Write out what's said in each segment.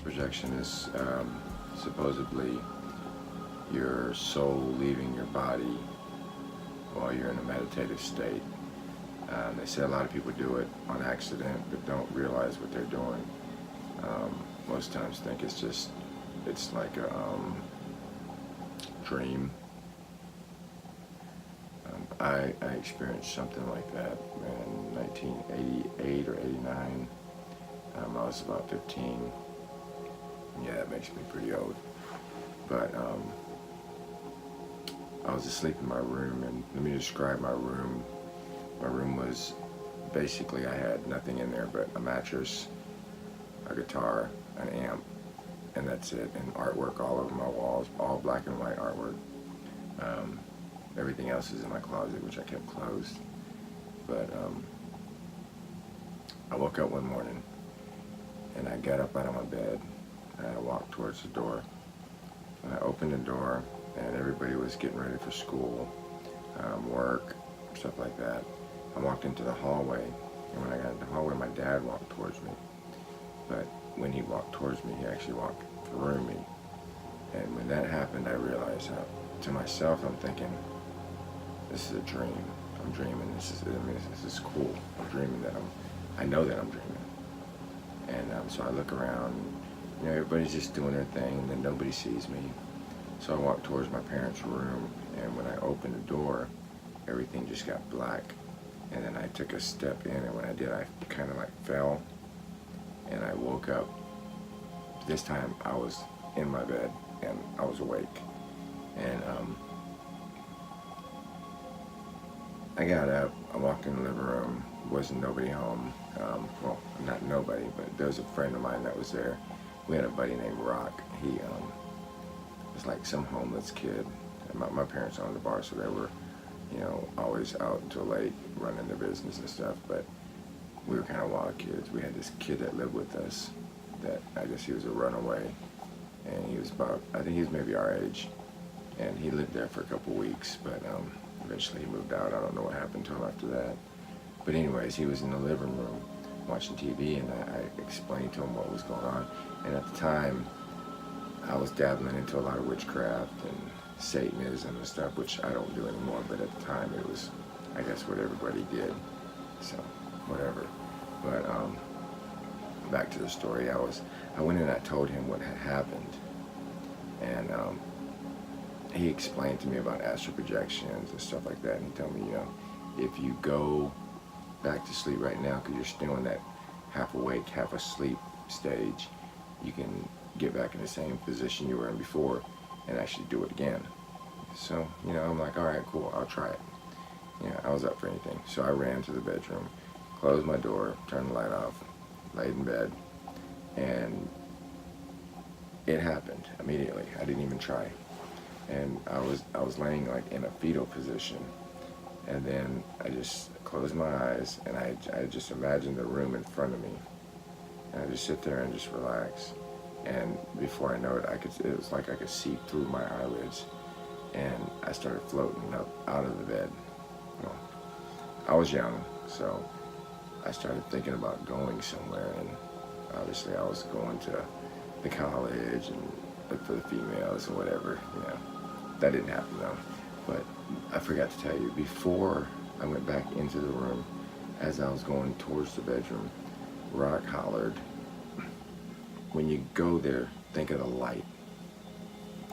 projection is supposedly your soul leaving your body while you're in a meditative state. They say a lot of people do it on accident but don't realize what they're doing. Most times think it's like a dream. I experienced something like that in 1988 or 89. I was about 15. Yeah, that makes me pretty old. But I was asleep in my room, and let me describe my room. My room was basically, I had nothing in there but a mattress, a guitar, an amp, and that's it. And artwork all over my walls, all black and white artwork. Everything else is in my closet, which I kept closed. But I woke up one morning, and I got up out of my bed, and I walked towards the door. And I opened the door, and everybody was getting ready for school, work, stuff like that. I walked into the hallway, and when I got into the hallway, my dad walked towards me. But when he walked towards me, he actually walked through me. And when that happened, I realized to myself, I'm thinking, this is a dream. I'm dreaming. This is cool. I'm dreaming I know that I'm dreaming. And so I look around, everybody's just doing their thing, and then nobody sees me. So I walked towards my parents' room, and when I opened the door, everything just got black. And then I took a step in, and when I did, I kind of like fell, and I woke up. This time I was in my bed, and I was awake. And I got up, I walked in the living room, wasn't nobody home. Well, not nobody, but there was a friend of mine that was there. We had a buddy named Rock. He was like some homeless kid. And my parents owned a bar, so they were, always out until late, running their business and stuff. But we were kind of wild kids. We had this kid that lived with us that I guess he was a runaway. And he was I think he was maybe our age. And he lived there for a couple weeks, but eventually he moved out. I don't know what happened to him after that. But anyways, he was in the living room watching TV, and I explained to him what was going on. And at the time, I was dabbling into a lot of witchcraft and Satanism and stuff, which I don't do anymore, but at the time it was, I guess, what everybody did. So, whatever. But back to the story, I went and I told him what had happened. And he explained to me about astral projections and stuff like that, and he told me, if you go back to sleep right now, because you're still in that half awake, half asleep stage, you can get back in the same position you were in before and actually do it again. So, I'm like, all right, cool, I'll try it. I was up for anything. So I ran to the bedroom, closed my door, turned the light off, laid in bed, and it happened immediately. I didn't even try. And I was laying like in a fetal position, and then I just closed my eyes, and I just imagined the room in front of me, and I just sit there and just relax. And before I know it, it was like I could see through my eyelids, and I started floating up out of the bed. Well, I was young, so I started thinking about going somewhere, and obviously I was going to the college and look for the females or whatever, That didn't happen though. But I forgot to tell you, before I went back into the room, as I was going towards the bedroom, Rock hollered, when you go there, think of the light.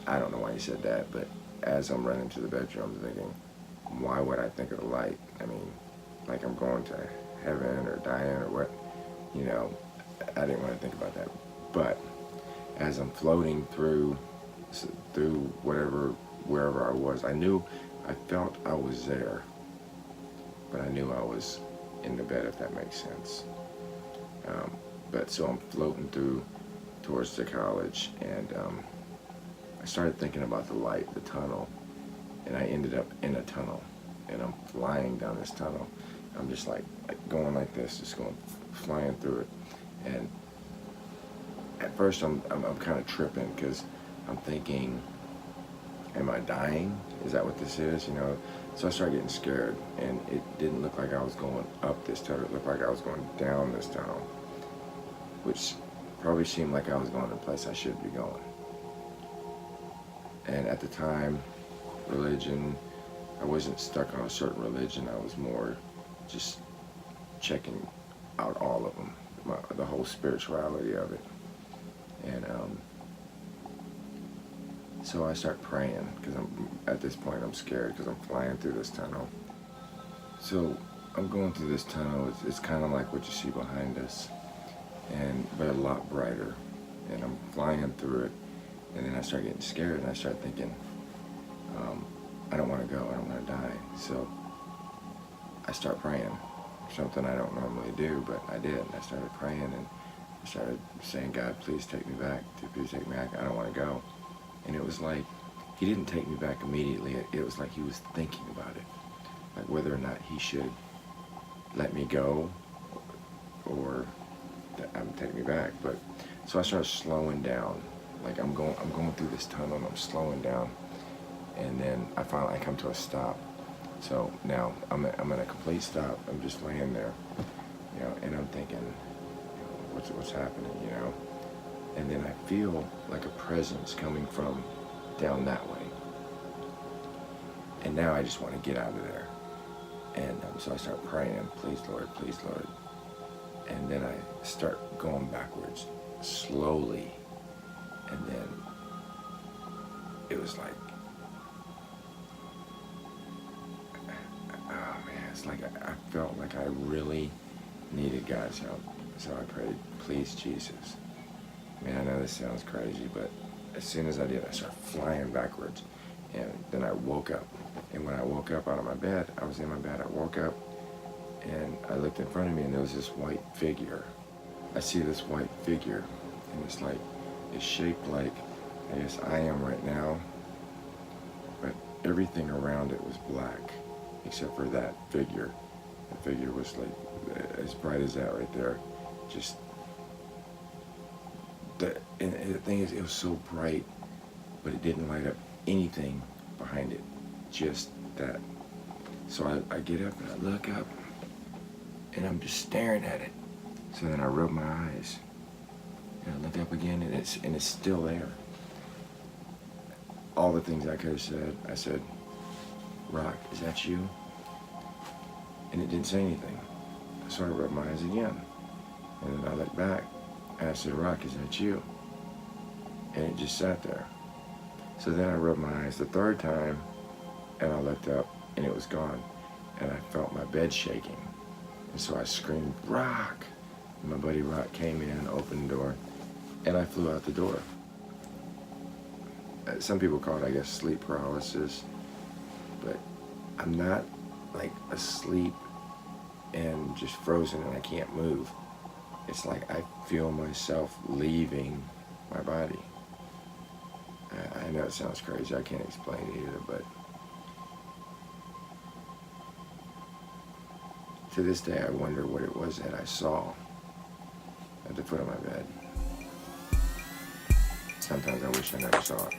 I don't know why he said that, but as I'm running to the bedroom, I'm thinking, why would I think of the light? I mean, like I'm going to heaven or dying or what? I didn't want to think about that. But as I'm floating through wherever I was, I felt I was there, but I knew I was in the bed, if that makes sense. But so I'm floating through towards the college, and I started thinking about the light, the tunnel, and I ended up in a tunnel, and I'm flying down this tunnel. I'm just like going like this, just flying through it. And at first I'm kind of tripping, because I'm thinking, am I dying? Is that what this is? So I started getting scared, and it didn't look like I was going up this tunnel. It looked like I was going down this tunnel, which probably seemed like I was going to a place I should be going. And at the time, religion, I wasn't stuck on a certain religion. I was more just checking out all of them, the whole spirituality of it. And so I start praying, because at this point I'm scared, because I'm flying through this tunnel. So I'm going through this tunnel. It's kind of like what you see behind us, but a lot brighter. And I'm flying through it, and then I start getting scared, and I start thinking, I don't want to go, I don't want to die. So I start praying, something I don't normally do, but I did. I started praying, and I started saying, God, please take me back. Please take me back. I don't want to go. And it was like, he didn't take me back immediately. It was like he was thinking about it, like whether or not he should let me go or take me back. But so I started slowing down. Like I'm going through this tunnel, and I'm slowing down, and then I finally come to a stop. So now I'm at a complete stop. I'm just laying there, and I'm thinking, what's happening, And then I feel like a presence coming from down that way. And now I just want to get out of there. And so I start praying, please Lord, please Lord. And then I start going backwards, slowly. And then it was like, oh man, it's like I felt like I really needed God's help. So I prayed, please Jesus. Man, I know this sounds crazy, but as soon as I did, I started flying backwards. And then I woke up. And when I woke up out of my bed, I was in my bed, I woke up, and I looked in front of me, and there was this white figure. I see this white figure, and it's shaped like, I guess I am right now, but everything around it was black, except for that figure. The figure was like as bright as that right there. Just, and the thing is, it was so bright, but it didn't light up anything behind it, just that. So I get up and I look up, and I'm just staring at it. So then I rub my eyes, and I look up again, and it's still there. All the things I could have said, I said, Rock, is that you? And it didn't say anything. So I rubbed my eyes again, and then I looked back, and I said, Rock, is that you? And it just sat there. So then I rubbed my eyes the third time, and I looked up, and it was gone. And I felt my bed shaking. And so I screamed, Rock! And my buddy Rock came in and opened the door, and I flew out the door. Some people call it, I guess, sleep paralysis, but I'm not like asleep and just frozen and I can't move. It's like I feel myself leaving my body. I know it sounds crazy, I can't explain it either, but to this day I wonder what it was that I saw at the foot of my bed. Sometimes I wish I never saw it.